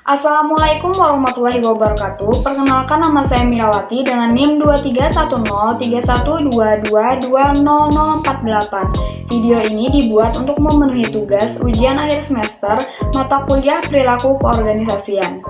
Assalamualaikum warahmatullahi wabarakatuh. Perkenalkan, nama saya Mirawati dengan NIM 23103122200048. Video ini dibuat untuk memenuhi tugas ujian akhir semester mata kuliah perilaku keorganisasian.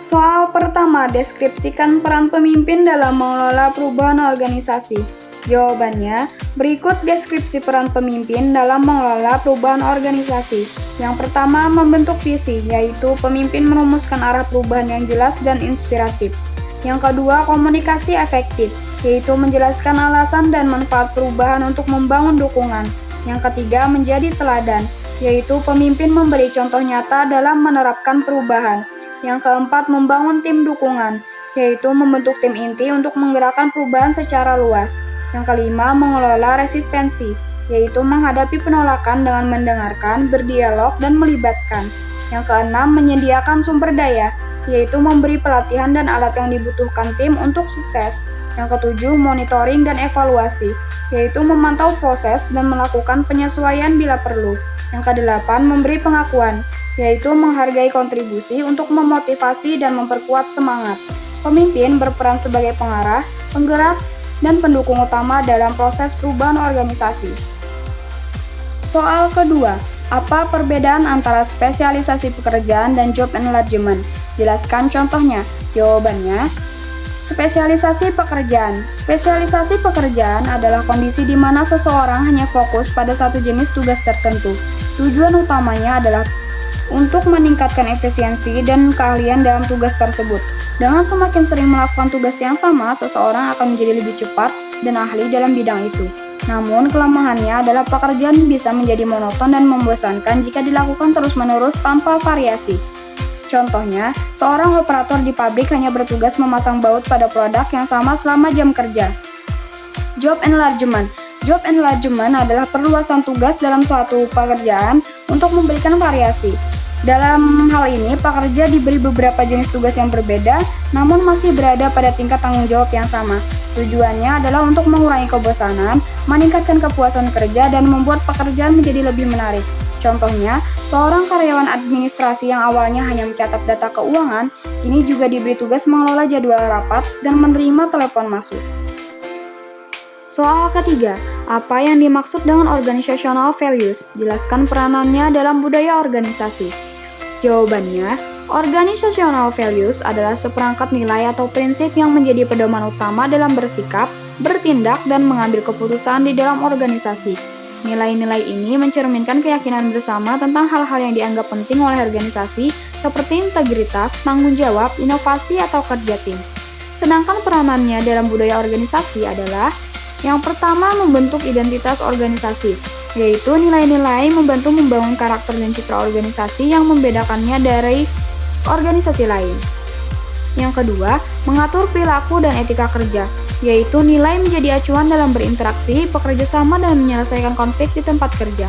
Soal pertama, deskripsikan peran pemimpin dalam mengelola perubahan organisasi. Jawabannya, berikut deskripsi peran pemimpin dalam mengelola perubahan organisasi. Yang pertama, membentuk visi, yaitu pemimpin merumuskan arah perubahan yang jelas dan inspiratif. Yang kedua, komunikasi efektif, yaitu menjelaskan alasan dan manfaat perubahan untuk membangun dukungan. Yang ketiga, menjadi teladan, yaitu pemimpin memberi contoh nyata dalam menerapkan perubahan. Yang keempat, membangun tim dukungan, yaitu membentuk tim inti untuk menggerakkan perubahan secara luas. Yang kelima, mengelola resistensi, yaitu menghadapi penolakan dengan mendengarkan, berdialog, dan melibatkan. Yang keenam, menyediakan sumber daya, yaitu memberi pelatihan dan alat yang dibutuhkan tim untuk sukses. Yang ketujuh, monitoring dan evaluasi, yaitu memantau proses dan melakukan penyesuaian bila perlu. Yang kedelapan, memberi pengakuan, yaitu menghargai kontribusi untuk memotivasi dan memperkuat semangat. Pemimpin berperan sebagai pengarah, penggerak, dan pendukung utama dalam proses perubahan organisasi. Soal kedua, apa perbedaan antara spesialisasi pekerjaan dan job enlargement? Jelaskan contohnya. Jawabannya, spesialisasi pekerjaan. Spesialisasi pekerjaan adalah kondisi di mana seseorang hanya fokus pada satu jenis tugas tertentu. Tujuan utamanya adalah untuk meningkatkan efisiensi dan keahlian dalam tugas tersebut. Dengan semakin sering melakukan tugas yang sama, seseorang akan menjadi lebih cepat dan ahli dalam bidang itu. Namun, kelemahannya adalah pekerjaan bisa menjadi monoton dan membosankan jika dilakukan terus-menerus tanpa variasi. Contohnya, seorang operator di pabrik hanya bertugas memasang baut pada produk yang sama selama jam kerja. Job enlargement. Job enlargement adalah perluasan tugas dalam suatu pekerjaan untuk memberikan variasi. Dalam hal ini, pekerja diberi beberapa jenis tugas yang berbeda, namun masih berada pada tingkat tanggung jawab yang sama. Tujuannya adalah untuk mengurangi kebosanan, meningkatkan kepuasan kerja, dan membuat pekerjaan menjadi lebih menarik. Contohnya, seorang karyawan administrasi yang awalnya hanya mencatat data keuangan, kini juga diberi tugas mengelola jadwal rapat dan menerima telepon masuk. Soal ketiga, apa yang dimaksud dengan organizational values? Jelaskan peranannya dalam budaya organisasi. Jawabannya, organizational values adalah seperangkat nilai atau prinsip yang menjadi pedoman utama dalam bersikap, bertindak, dan mengambil keputusan di dalam organisasi. Nilai-nilai ini mencerminkan keyakinan bersama tentang hal-hal yang dianggap penting oleh organisasi seperti integritas, tanggung jawab, inovasi, atau kerja tim. Sedangkan peranannya dalam budaya organisasi adalah yang pertama, membentuk identitas organisasi, yaitu nilai-nilai membantu membangun karakter dan citra organisasi yang membedakannya dari organisasi lain. Yang kedua, mengatur perilaku dan etika kerja, yaitu nilai menjadi acuan dalam berinteraksi, bekerja sama, dan menyelesaikan konflik di tempat kerja.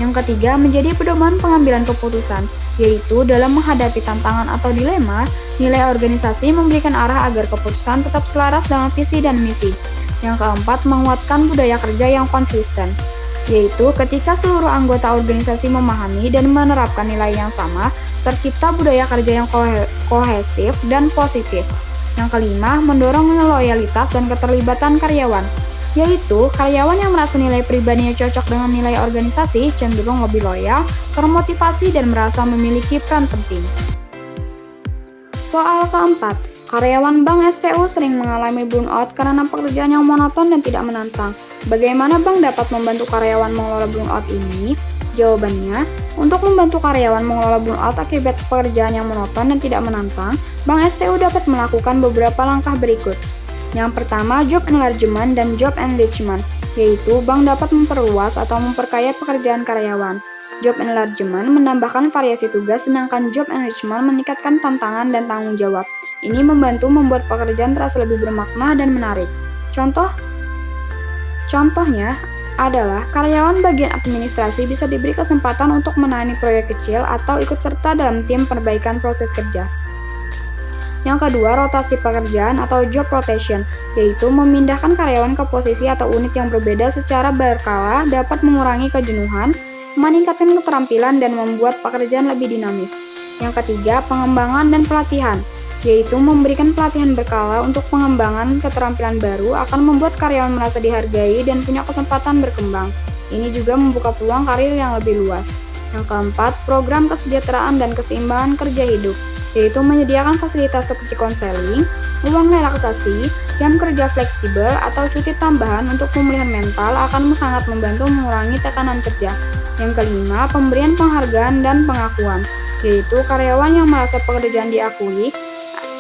Yang ketiga, menjadi pedoman pengambilan keputusan, yaitu dalam menghadapi tantangan atau dilema, nilai organisasi memberikan arah agar keputusan tetap selaras dengan visi dan misi. Yang keempat, menguatkan budaya kerja yang konsisten, yaitu ketika seluruh anggota organisasi memahami dan menerapkan nilai yang sama, tercipta budaya kerja yang kohesif dan positif. Yang kelima, mendorong loyalitas dan keterlibatan karyawan, yaitu karyawan yang merasa nilai pribadinya cocok dengan nilai organisasi cenderung lebih loyal, termotivasi, dan merasa memiliki peran penting. Soal keempat, karyawan Bank STU sering mengalami burnout karena pekerjaan yang monoton dan tidak menantang. Bagaimana bank dapat membantu karyawan mengelola burnout ini? Jawabannya, untuk membantu karyawan mengelola burnout akibat pekerjaan yang monoton dan tidak menantang, Bank STU dapat melakukan beberapa langkah berikut. Yang pertama, job enlargement dan job enrichment, yaitu bank dapat memperluas atau memperkaya pekerjaan karyawan. Job enlargement menambahkan variasi tugas, sedangkan job enrichment meningkatkan tantangan dan tanggung jawab. Ini membantu membuat pekerjaan terasa lebih bermakna dan menarik. Contohnya adalah karyawan bagian administrasi bisa diberi kesempatan untuk menangani proyek kecil atau ikut serta dalam tim perbaikan proses kerja. Yang kedua, rotasi pekerjaan atau job rotation, yaitu memindahkan karyawan ke posisi atau unit yang berbeda secara berkala dapat mengurangi kejenuhan, meningkatkan keterampilan, dan membuat pekerjaan lebih dinamis. Yang ketiga, pengembangan dan pelatihan, yaitu memberikan pelatihan berkala untuk pengembangan keterampilan baru akan membuat karyawan merasa dihargai dan punya kesempatan berkembang. Ini juga membuka peluang karir yang lebih luas. Yang keempat, program kesejahteraan dan keseimbangan kerja hidup, yaitu menyediakan fasilitas seperti konseling, uang relaksasi, jam kerja fleksibel, atau cuti tambahan untuk pemulihan mental akan sangat membantu mengurangi tekanan kerja. Yang kelima, pemberian penghargaan dan pengakuan, yaitu karyawan yang merasa pekerjaan diakui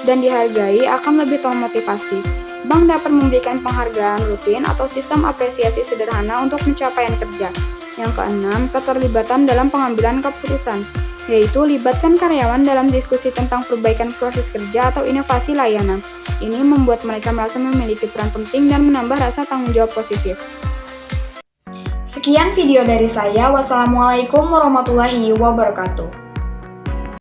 dan dihargai akan lebih termotivasi. Bank dapat memberikan penghargaan rutin atau sistem apresiasi sederhana untuk pencapaian kerja. Yang keenam, keterlibatan dalam pengambilan keputusan, yaitu libatkan karyawan dalam diskusi tentang perbaikan proses kerja atau inovasi layanan. Ini membuat mereka merasa memiliki peran penting dan menambah rasa tanggung jawab positif. Sekian video dari saya. Wassalamualaikum warahmatullahi wabarakatuh.